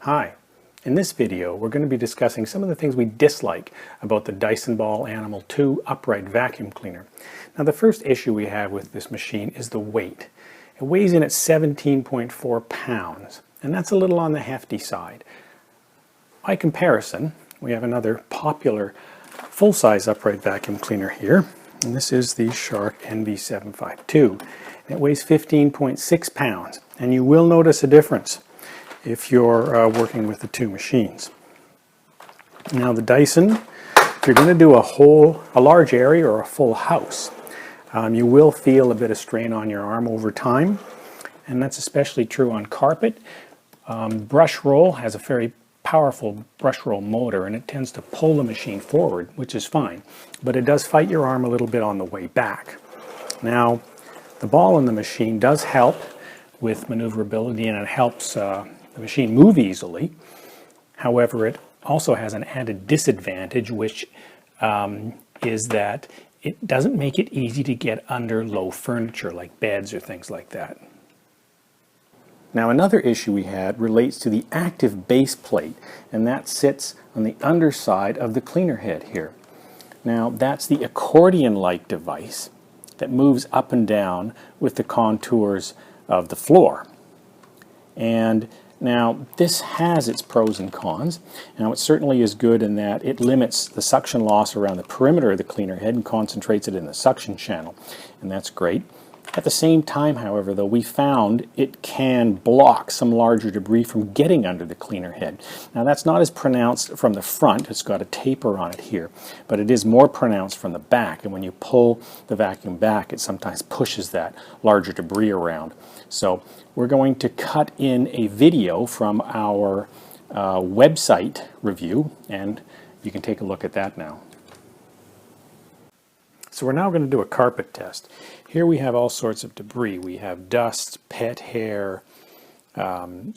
Hi, in this video we're going to be discussing some of the things we dislike about the Dyson Ball Animal 2 upright vacuum cleaner. Now the first issue we have with this machine is the weight. It weighs in at 17.4 pounds, and that's a little on the hefty side. By comparison, we have another popular full-size upright vacuum cleaner here, and this is the Shark NV752. It weighs 15.6 pounds, and you will notice a difference if you're working with the two machines. Now the Dyson, if you're going to do a large area or a full house, you will feel a bit of strain on your arm over time, and that's especially true on carpet. Brush roll has a very powerful brush roll motor, and it tends to pull the machine forward, which is fine, but it does fight your arm a little bit on the way back. Now the ball in the machine does help with maneuverability, and it helps the machine move easily. However, it also has an added disadvantage, which is that it doesn't make it easy to get under low furniture like beds or things like that. Now another issue we had relates to the active base plate, and that sits on the underside of the cleaner head here. Now that's the accordion-like device that moves up and down with the contours of the floor. And now this has its pros and cons. Now it certainly is good in that it limits the suction loss around the perimeter of the cleaner head and concentrates it in the suction channel, and that's great. At the same time, however, though, we found it can block some larger debris from getting under the cleaner head. Now that's not as pronounced from the front, it's got a taper on it here, but it is more pronounced from the back, and when you pull the vacuum back it sometimes pushes that larger debris around. So we're going to cut in a video from our website review, and you can take a look at that now. So we're now going to do a carpet test. Here we have all sorts of debris. We have dust, pet hair, some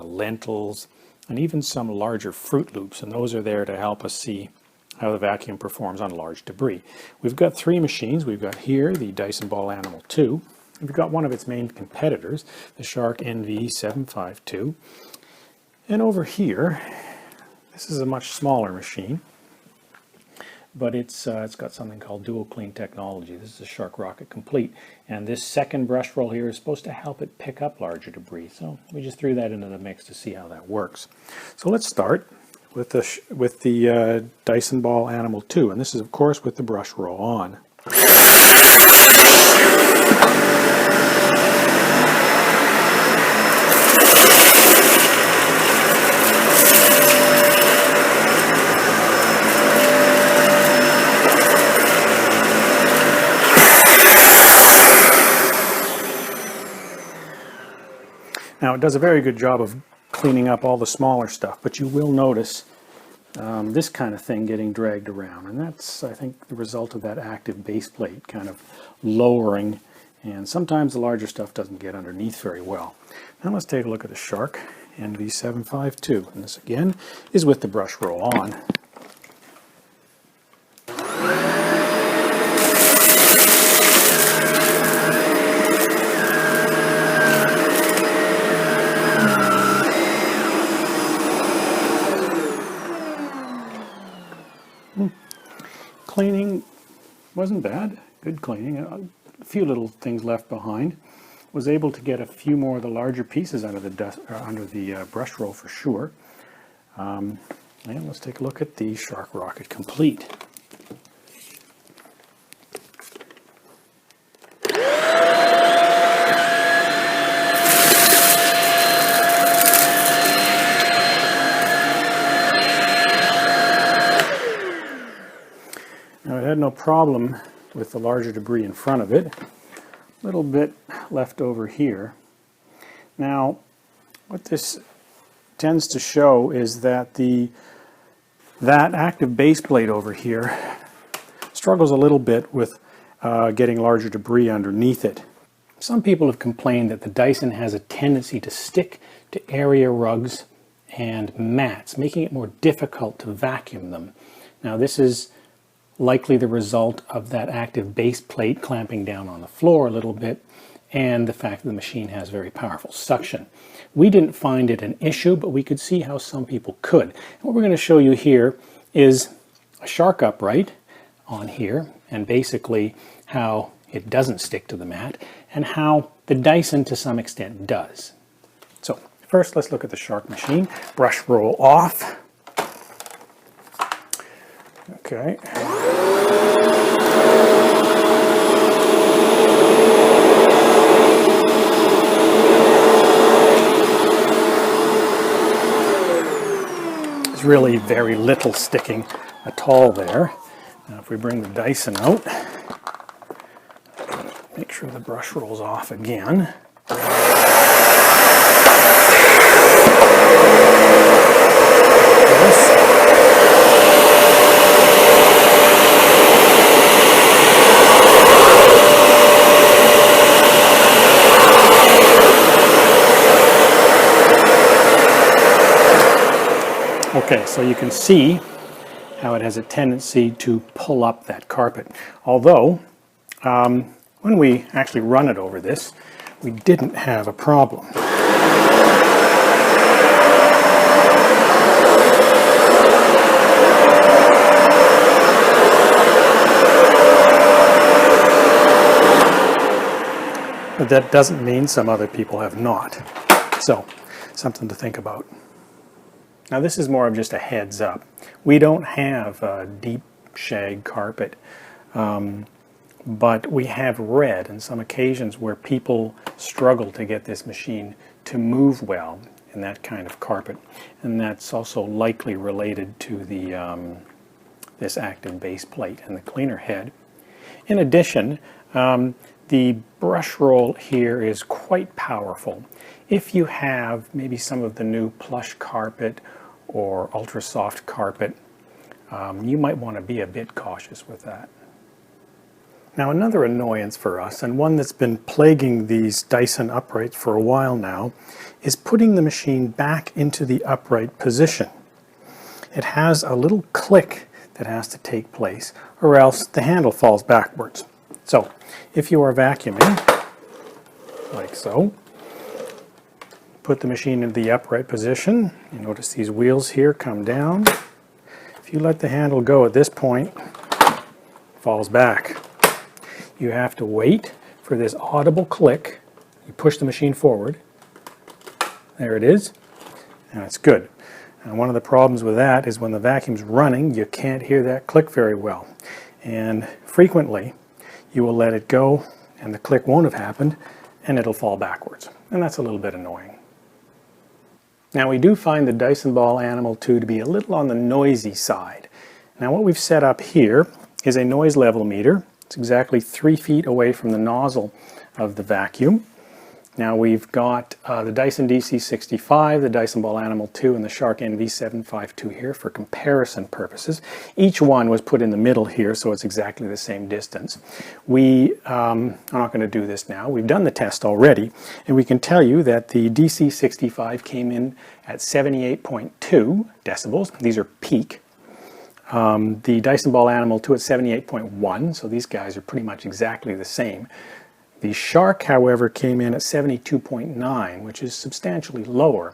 lentils, and even some larger Fruit Loops, and those are there to help us see how the vacuum performs on large debris. We've got three machines. We've got here the Dyson Ball Animal 2. We've got one of its main competitors, the Shark NV752. And over here, this is a much smaller machine, but it's got something called dual clean technology. This is a Shark Rocket Complete, and this second brush roll here is supposed to help it pick up larger debris. So we just threw that into the mix to see how that works. So let's start with the Dyson Ball Animal 2, and this is of course with the brush roll on. Now it does a very good job of cleaning up all the smaller stuff, but you will notice this kind of thing getting dragged around, and that's, I think, the result of that active base plate kind of lowering, and sometimes the larger stuff doesn't get underneath very well. Now let's take a look at the Shark NV752, and this again is with the brush roll on. Cleaning wasn't bad, good cleaning, a few little things left behind. Was able to get a few more of the larger pieces under the brush roll for sure. And let's take a look at the Shark Rocket Complete. Now it had no problem with the larger debris in front of it. A little bit left over here. Now what this tends to show is that that active base plate over here struggles a little bit with getting larger debris underneath it. Some people have complained that the Dyson has a tendency to stick to area rugs and mats, making it more difficult to vacuum them. Now this is likely the result of that active base plate clamping down on the floor a little bit and the fact that the machine has very powerful suction. We didn't find it an issue, but we could see how some people could. And what we're going to show you here is a shark upright on here, and basically how it doesn't stick to the mat, and how the Dyson to some extent does. So first let's look at the shark machine. Brush roll off. Okay. There's really very little sticking at all there. Now if we bring the Dyson out, make sure the brush rolls off again. Okay, so you can see how it has a tendency to pull up that carpet. Although, when we actually run it over this, we didn't have a problem. But that doesn't mean some other people have not. So, something to think about. Now this is more of just a heads up. We don't have a deep shag carpet, but we have read on some occasions where people struggle to get this machine to move well in that kind of carpet, and that's also likely related to the this active base plate and the cleaner head. In addition, the brush roll here is quite powerful. If you have maybe some of the new plush carpet or ultra soft carpet, you might want to be a bit cautious with that. Now another annoyance for us, and one that's been plaguing these Dyson uprights for a while now, is putting the machine back into the upright position. It has a little click that has to take place, or else the handle falls backwards. So if you are vacuuming, like so, put the machine into the upright position. You notice these wheels here come down. If you let the handle go at this point, it falls back. You have to wait for this audible click. You push the machine forward. There it is. And it's good. And one of the problems with that is when the vacuum's running, you can't hear that click very well. And frequently, you will let it go and the click won't have happened and it'll fall backwards. And that's a little bit annoying. Now we do find the Dyson Ball Animal 2 to be a little on the noisy side. Now what we've set up here is a noise level meter. It's exactly 3 feet away from the nozzle of the vacuum. Now we've got the Dyson DC65, the Dyson Ball Animal 2, and the Shark NV752 here for comparison purposes. Each one was put in the middle here, so it's exactly the same distance. I'm not going to do this now. We've done the test already, and we can tell you that the DC65 came in at 78.2 decibels. These are peak. The Dyson Ball Animal 2 at 78.1, so these guys are pretty much exactly the same. The Shark, however, came in at 72.9, which is substantially lower.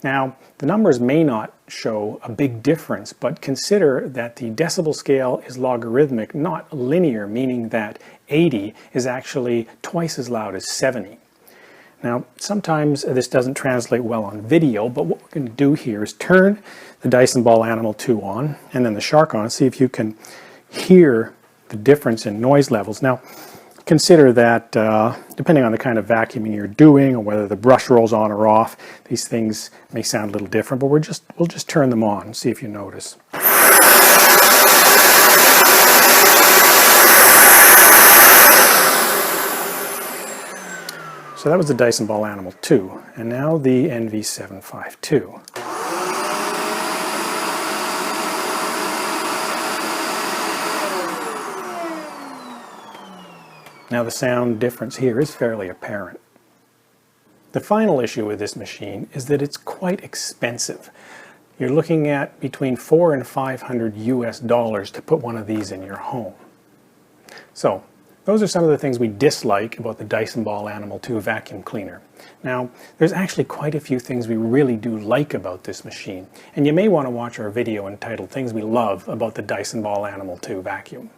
Now, the numbers may not show a big difference, but consider that the decibel scale is logarithmic, not linear, meaning that 80 is actually twice as loud as 70. Now, sometimes this doesn't translate well on video, but what we're going to do here is turn the Dyson Ball Animal 2 on, and then the Shark on, see if you can hear the difference in noise levels. Now, consider that depending on the kind of vacuuming you're doing or whether the brush rolls on or off, these things may sound a little different, but we'll just turn them on and see if you notice. So that was the Dyson Ball Animal 2, and now the NV752. Now the sound difference here is fairly apparent. The final issue with this machine is that it's quite expensive. You're looking at between $400 and $500 US to put one of these in your home. So those are some of the things we dislike about the Dyson Ball Animal 2 vacuum cleaner. Now, there's actually quite a few things we really do like about this machine, and you may want to watch our video entitled Things We Love About the Dyson Ball Animal 2 Vacuum.